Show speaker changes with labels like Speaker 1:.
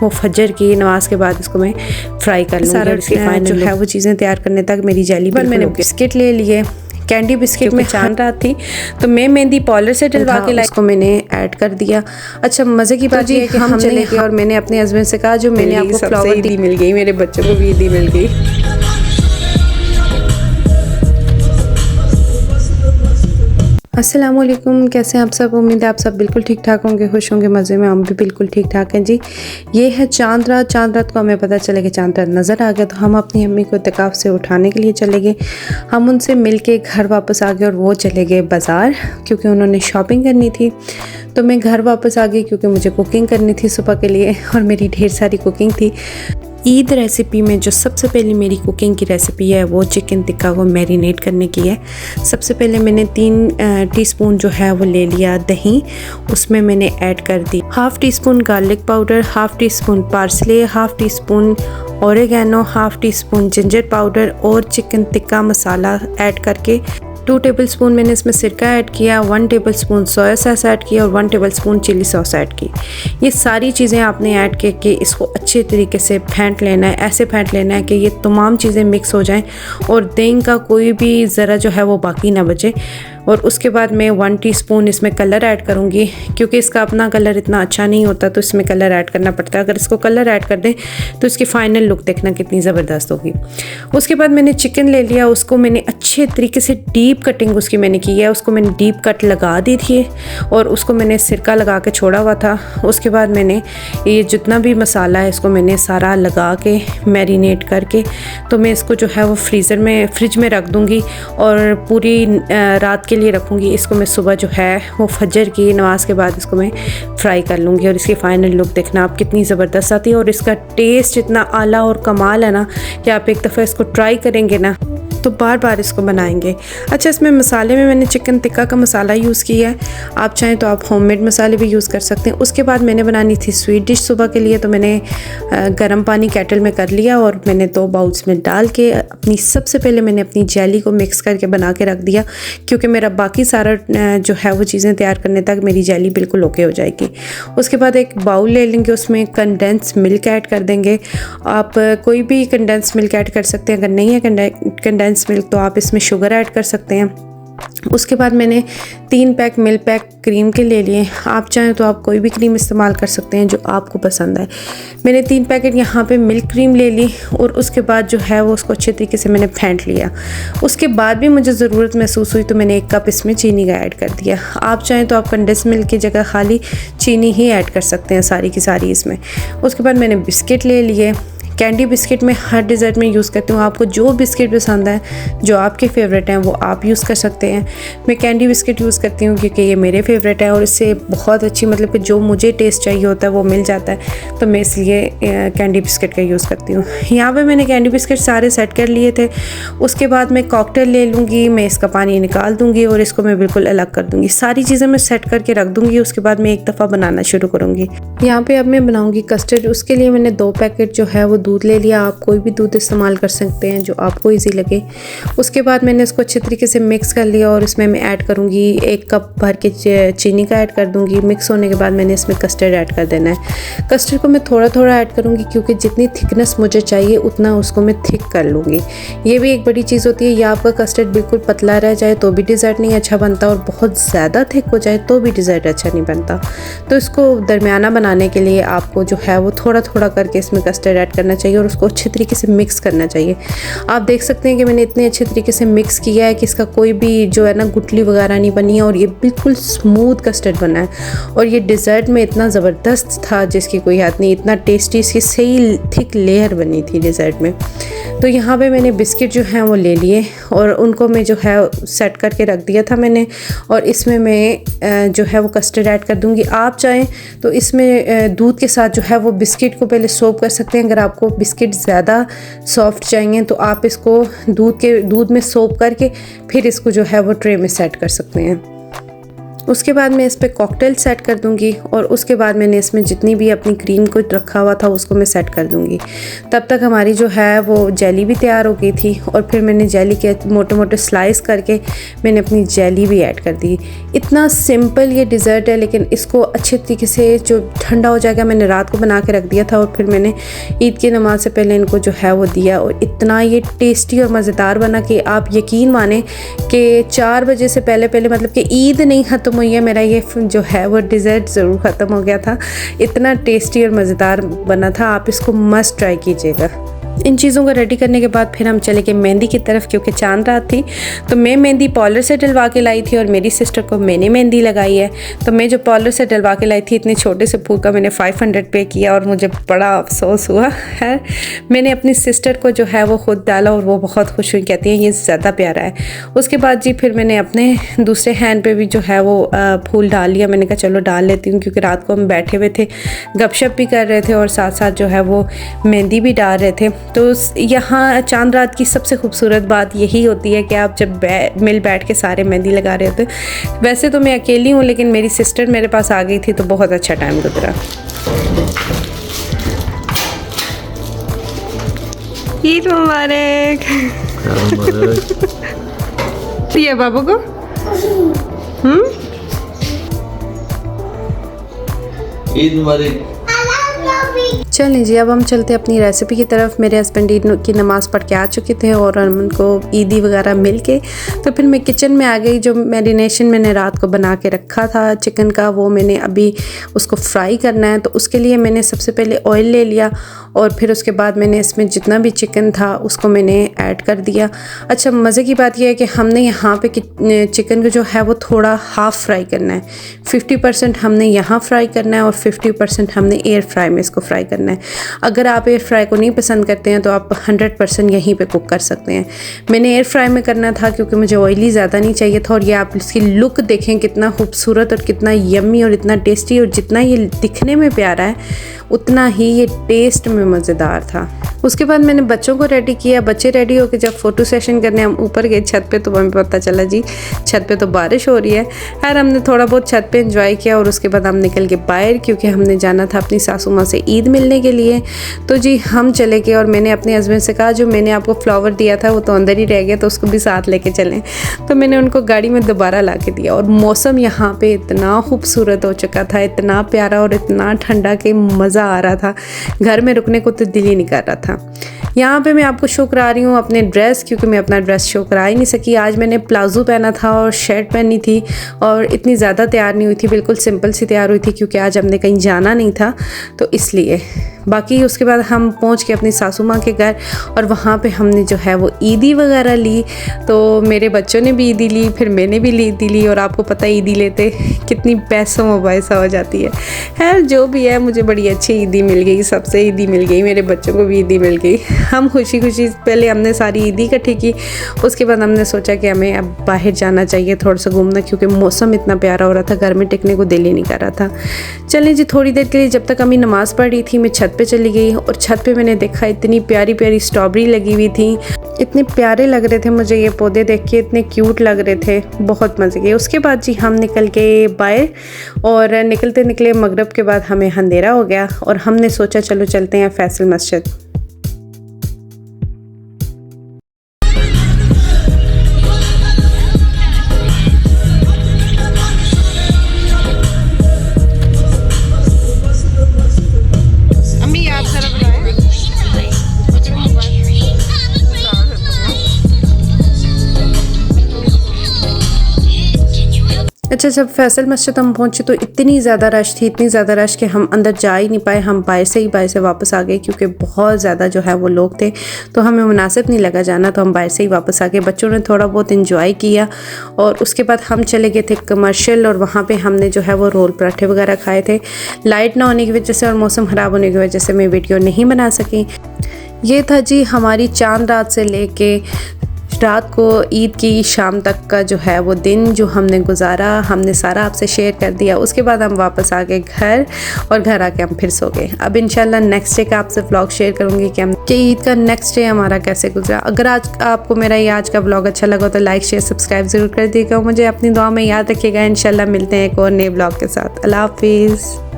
Speaker 1: वो फजर की नमाज के बाद इसको मैं फ्राई कर लूँगी। सारा इसके फाइनल जो है वो चीज़ें तैयार करने तक मेरी जेली पर मैंने बिस्किट ले लिए। कैंडी बिस्किट में चांद रात थी तो मैं मेहंदी पाउडर से डलवा के उसको मैंने ऐड कर दिया। अच्छा मज़े की बात ये है कि हम चले गए और मैंने अपने हस्बैंड से कहा जो मैंने आपको फ्लावर ईदी मिल गई, मेरे बच्चों को भी ईदी मिल गई। अस्सलामुअलैकुम, कैसे हैं आप सब? उम्मीद है आप सब बिल्कुल ठीक ठाक होंगे, खुश होंगे, मज़े में। हम भी बिल्कुल ठीक ठाक हैं जी। ये है चांद रात। चांद रात को हमें पता चला कि चांद रात नज़र आ गया तो हम अपनी अम्मी को इत्तेकाफ़ से उठाने के लिए चले गए। हम उनसे मिल के घर वापस आ गए और वो चले गए बाज़ार क्योंकि उन्होंने शॉपिंग करनी थी। तो मैं घर वापस आ गई क्योंकि मुझे कुकिंग करनी थी सुबह के लिए और मेरी ढेर सारी कुकिंग थी। ईद रेसिपी में जो सबसे पहले मेरी कुकिंग की रेसिपी है वो चिकन टिक्का को मैरिनेट करने की है। सबसे पहले मैंने 3 टीस्पून जो है वो ले लिया दही, उसमें मैंने ऐड कर दी half teaspoon garlic powder, half teaspoon parsley, half teaspoon oregano, half teaspoon ginger powder और चिकन टिक्का मसाला ऐड करके 2 टेबलस्पून मैंने इसमें सिरका ऐड किया, 1 टेबलस्पून सोया सॉस ऐड किया और 1 टेबलस्पून चिली सॉस ऐड की। ये सारी चीज़ें आपने ऐड करके इसको अच्छे तरीके से फेंट लेना है। ऐसे फेंट लेना है कि ये तमाम चीज़ें मिक्स हो जाएं और दही का कोई भी ज़रा जो है वो बाकी ना बचे। और उसके बाद मैं 1 टीस्पून इसमें कलर ऐड करूँगी क्योंकि इसका अपना कलर इतना अच्छा नहीं होता तो इसमें कलर ऐड करना पड़ता है। अगर इसको कलर ऐड कर दें तो इसकी फ़ाइनल लुक देखना कितनी ज़बरदस्त होगी। उसके बाद मैंने चिकन ले लिया, उसको मैंने अच्छे तरीके से डीप कटिंग उसकी मैंने की है। उसको मैंने डीप कट लगा दी थी और उसको मैंने सिरका लगा के छोड़ा हुआ था। उसके बाद मैंने ये जितना भी मसाला है इसको मैंने सारा लगा के मैरिनेट करके तो मैं इसको जो है वो फ्रिज में रख दूँगी और पूरी रात के लिए रखूँगी। इसको मैं सुबह जो है वो फजर की नमाज के बाद इसको मैं फ्राई कर लूँगी और इसकी फ़ाइनल लुक देखना आप कितनी ज़बरदस्त आती है और इसका टेस्ट इतना आला और कमाल है ना कि आप एक दफ़ा इसको ट्राई करेंगे ना तो बार बार इसको बनाएंगे। अच्छा इसमें मसाले में मैंने चिकन टिक्का का मसाला यूज़ किया है, आप चाहें तो आप होममेड मसाले भी यूज़ कर सकते हैं। उसके बाद मैंने बनानी थी स्वीट डिश सुबह के लिए तो मैंने गर्म पानी केटल में कर लिया और मैंने 2 बाउल्स में डाल के सबसे पहले मैंने अपनी जेली को मिक्स करके बना के रख दिया क्योंकि मेरा बाकी सारा जो है वो चीज़ें तैयार करने तक मेरी जेली बिल्कुल ओके हो जाएगी। उसके बाद एक बाउल ले लेंगे, उसमें कंडेंस मिल्क ऐड कर देंगे। आप कोई भी कंडेंस मिल्क ऐड कर सकते हैं, अगर नहीं है कंडेंस मिल्क तो आप इसमें शुगर ऐड कर सकते हैं। उसके बाद मैंने 3 पैक मिल्क पैक क्रीम के ले लिए। आप चाहें तो आप कोई भी क्रीम इस्तेमाल कर सकते हैं जो आपको पसंद है। मैंने 3 पैकेट यहाँ पे मिल्क क्रीम ले ली और उसके बाद जो है वो उसको अच्छे तरीके से मैंने फेंट लिया। उसके बाद भी मुझे ज़रूरत महसूस हुई तो मैंने 1 कप इसमें चीनी का ऐड कर दिया। आप चाहें तो आप कंडेंस मिल्क की जगह खाली चीनी ही ऐड कर सकते हैं सारी की सारी इसमें। उसके बाद मैंने बिस्किट ले लिए। कैंडी बिस्किट में हर डिज़र्ट में यूज़ करती हूँ। आपको जो बिस्किट पसंद है, जो आपके फेवरेट हैं वो आप यूज़ कर सकते हैं। मैं कैंडी बिस्किट यूज़ करती हूँ क्योंकि ये मेरे फेवरेट है और इससे बहुत अच्छी मतलब कि जो मुझे टेस्ट चाहिए होता है वो मिल जाता है तो मैं इसलिए कैंडी बिस्किट का यूज़ करती हूँ। यहाँ पे मैंने कैंडी बिस्किट सारे सेट कर लिए थे। उसके बाद मैं कॉकटेल ले लूँगी, मैं इसका पानी निकाल दूँगी और इसको मैं बिल्कुल अलग कर दूँगी। सारी चीज़ें मैं सेट करके रख दूँगी। उसके बाद मैं एक दफ़ा बनाना शुरू करूँगी। यहाँ पर अब मैं बनाऊँगी कस्टर्ड। उसके लिए मैंने 2 पैकेट जो है वो दूध ले लिया। आप कोई भी दूध इस्तेमाल कर सकते हैं जो आपको इजी लगे। उसके बाद मैंने इसको अच्छे तरीके से मिक्स कर लिया और इसमें मैं ऐड करूँगी 1 कप भर के चीनी का ऐड कर दूँगी। मिक्स होने के बाद मैंने इसमें कस्टर्ड ऐड कर देना है। कस्टर्ड को मैं थोड़ा थोड़ा ऐड करूँगी क्योंकि जितनी थिकनेस मुझे चाहिए उतना उसको मैं थिक कर लूँगी। ये भी एक बड़ी चीज़ होती है। या आपका कस्टर्ड बिल्कुल पतला रह जाए तो भी डिज़र्ट नहीं अच्छा बनता और बहुत ज़्यादा थिक हो जाए तो भी डिज़र्ट अच्छा नहीं बनता। तो इसको दरमियाना बनाने के लिए आपको जो है वो थोड़ा थोड़ा करके इसमें कस्टर्ड ऐड करना चाहिए और उसको अच्छे तरीके से मिक्स करना चाहिए। आप देख सकते हैं कि मैंने इतने अच्छे तरीके से मिक्स किया है कि इसका कोई भी जो है ना गुठली वगैरह नहीं बनी है और ये बिल्कुल स्मूथ कस्टर्ड बना है और ये डिज़र्ट में इतना ज़बरदस्त था जिसकी कोई हद नहीं। इतना टेस्टी इसकी सही थिक लेयर बनी थी डिज़र्ट में। तो यहाँ पे मैंने बिस्किट जो हैं वो ले लिए और उनको मैं जो है सेट करके रख दिया था मैंने और इसमें मैं जो है वो कस्टर्ड ऐड कर दूँगी। आप चाहें तो इसमें दूध के साथ जो है वो बिस्किट को पहले सोक कर सकते हैं। अगर आपको बिस्किट ज़्यादा सॉफ्ट चाहिए तो आप इसको दूध में सोक करके फिर इसको जो है वो ट्रे में सेट कर सकते हैं। उसके बाद मैं इस पर कॉकटेल सेट कर दूंगी और उसके बाद मैंने इसमें जितनी भी अपनी क्रीम को रखा हुआ था उसको मैं सेट कर दूंगी। तब तक हमारी जो है वो जेली भी तैयार हो गई थी और फिर मैंने जेली के मोटे मोटे स्लाइस करके मैंने अपनी जेली भी ऐड कर दी। इतना सिंपल ये डिज़र्ट है, लेकिन इसको अच्छे तरीके से जो ठंडा हो जाएगा, मैंने रात को बना के रख दिया था और फिर मैंने ईद की नमाज से पहले इनको जो है वो दिया और इतना ये टेस्टी और मज़ेदार बना कि आप यकीन माने कि 4 बजे से पहले मतलब कि ईद नहीं ख़त्म हुई है, मेरा ये जो है वो डिज़र्ट ज़रूर ख़त्म हो गया था। इतना टेस्टी और मज़ेदार बना था, आप इसको मस्ट ट्राई कीजिएगा। इन चीज़ों को रेडी करने के बाद फिर हम चले गए मेहंदी की तरफ, क्योंकि चांद रात थी। तो मैं मेहंदी पार्लर से डलवा के लाई थी और मेरी सिस्टर को मैंने मेहंदी लगाई है। तो मैं जो पार्लर से डलवा के लाई थी, इतने छोटे से फूल का मैंने 500 पे किया और मुझे बड़ा अफसोस हुआ है। मैंने अपनी सिस्टर को जो है वो ख़ुद डाला और वो बहुत खुश हुई, कहती हैं ये ज़्यादा प्यारा है। उसके बाद जी फिर मैंने अपने दूसरे हैंड पे भी जो है वो फूल डाल लिया। मैंने कहा चलो डाल लेती हूँ, क्योंकि रात को हम बैठे हुए थे, गपशप भी कर रहे थे और साथ साथ जो है वो मेहंदी भी डाल रहे थे। तो यहाँ चांद रात की सबसे खूबसूरत बात यही होती है कि आप जब मिल बैठ के सारे मेहंदी लगा रहे होते। वैसे तो मैं अकेली हूँ, लेकिन मेरी सिस्टर मेरे पास आ गई थी तो बहुत अच्छा टाइम गुजरा। ईद मुबारक। दिया बाबू को।
Speaker 2: ईद मुबारक।
Speaker 1: चलें जी, अब हम चलते हैं अपनी रेसिपी की तरफ। मेरे हस्बैंड ईद की नमाज़ पढ़ के आ चुके थे और उनको ईदी वगैरह मिल के तो फिर मैं किचन में आ गई। जो मैरिनेशन मैंने रात को बना के रखा था चिकन का, वो मैंने अभी उसको फ्राई करना है। तो उसके लिए मैंने सबसे पहले ऑयल ले लिया और फिर उसके बाद मैंने इसमें जितना भी चिकन था उसको मैंने ऐड कर दिया। अच्छा, मज़े की बात यह है कि हमने यहाँ पे चिकन को जो है वो थोड़ा हाफ़ फ्राई करना है। 50% हमने यहाँ फ्राई करना है और 50% हमने एयर फ्राई में इसको फ्राई करना है। अगर आप एयर फ्राई को नहीं पसंद करते हैं तो आप 100% यहीं पे कुक कर सकते हैं। मैंने एयर फ्राई में करना था क्योंकि मुझे ऑयली ज़्यादा नहीं चाहिए था। और ये आप इसकी लुक देखें कितना खूबसूरत और कितना यम्मी और इतना टेस्टी, और जितना ये दिखने में प्यारा है उतना ही ये टेस्ट में मज़ेदार था। उसके बाद मैंने बच्चों को रेडी किया। बच्चे रेडी होकर जब फ़ोटो सेशन करने हम ऊपर गए छत पे, तो हमें पता चला जी छत पे तो बारिश हो रही है। खैर हमने थोड़ा बहुत छत पे एंजॉय किया और उसके बाद हम निकल के बाहर, क्योंकि हमने जाना था अपनी सासू माँ से ईद मिलने के लिए। तो जी हम चले गए और मैंने अपने हस्बैंड से कहा जो मैंने आपको फ्लावर दिया था वो तो अंदर ही रह गया, तो उसको भी साथ लेके चलें। तो मैंने उनको गाड़ी में दोबारा ला के दिया और मौसम यहाँ पे इतना खूबसूरत हो चुका था, इतना प्यारा और इतना ठंडा कि मज़ा आ रहा था। घर में रुकने को तो दिल ही नहीं कर रहा था। यहाँ पे मैं आपको शो करा रही हूँ अपने ड्रेस, क्योंकि मैं अपना ड्रेस शो करा ही नहीं सकी। आज मैंने प्लाजो पहना था और शर्ट पहनी थी और इतनी ज़्यादा तैयार नहीं हुई थी, बिल्कुल सिंपल सी तैयार हुई थी, क्योंकि आज हमने कहीं जाना नहीं था तो इसलिए। बाकी उसके बाद हम पहुँच के अपनी सासू माँ के घर और वहाँ पे हमने जो है वो ईदी वगैरह ली। तो मेरे बच्चों ने भी ईदी ली, फिर मैंने भी ईदी ली। और आपको पता है ईदी लेते कितनी पैसों मुबाइसा हो जाती है। खैर जो भी है, मुझे बड़ी अच्छी ईदी मिल गई, सबसे ईदी मिल गई, मेरे बच्चों को भी ईदी मिल गई। हम खुशी खुशी पहले हमने सारी ईदी इकट्ठी की। उसके बाद हमने सोचा कि हमें अब बाहर जाना चाहिए थोड़ा सा घूमना, क्योंकि मौसम इतना प्यारा हो रहा था, घर में टिकने को दिल ही नहीं कर रहा था। चलें जी, थोड़ी देर के लिए जब तक अम्मी नमाज़ पढ़ रही थी मैं छत पे चली गई और छत पे मैंने देखा इतनी प्यारी प्यारी स्ट्रॉबेरी लगी हुई थी। इतने प्यारे लग रहे थे मुझे ये पौधे देख के, इतने क्यूट लग रहे थे, बहुत मज़े के। उसके बाद जी हम निकल के बाहर और निकलते निकले मगरिब के बाद हमें अंधेरा हो गया और हमने सोचा चलो चलते हैं फैसल मस्जिद। अच्छा, जब फैसल मस्जिद हम पहुंचे तो इतनी ज़्यादा रश थी, इतनी ज़्यादा रश कि हम अंदर जा ही नहीं पाए। हम बाहर से वापस आ गए, क्योंकि बहुत ज़्यादा जो है वो लोग थे, तो हमें मुनासिब नहीं लगा जाना, तो हम बाहर से ही वापस आ गए। बच्चों ने थोड़ा बहुत इंजॉय किया और उसके बाद हम चले गए थे कमर्शियल और वहाँ पर हमने जो है वो रोल पराठे वगैरह खाए थे। लाइट ना होने की वजह से और मौसम ख़राब होने की वजह से मैं वीडियो नहीं बना सकी। ये था जी हमारी चांद रात से लेके रात को ईद की शाम तक का जो है वो दिन जो हमने गुजारा, हमने सारा आपसे शेयर कर दिया। उसके बाद हम वापस आ गए घर और घर आके हम फिर सो गए। अब इंशाल्लाह नेक्स्ट डे का आपसे व्लॉग शेयर करूँगी कि ईद का नेक्स्ट डे हमारा कैसे गुजरा। अगर आज आपको मेरा ये आज का व्लॉग अच्छा लगा तो लाइक शेयर सब्सक्राइब ज़रूर कर दिएगा। मुझे अपनी दुआ में याद रखिएगा। इंशाल्लाह मिलते हैं एक और नए व्लॉग के साथ। अल्लाह हाफिज़।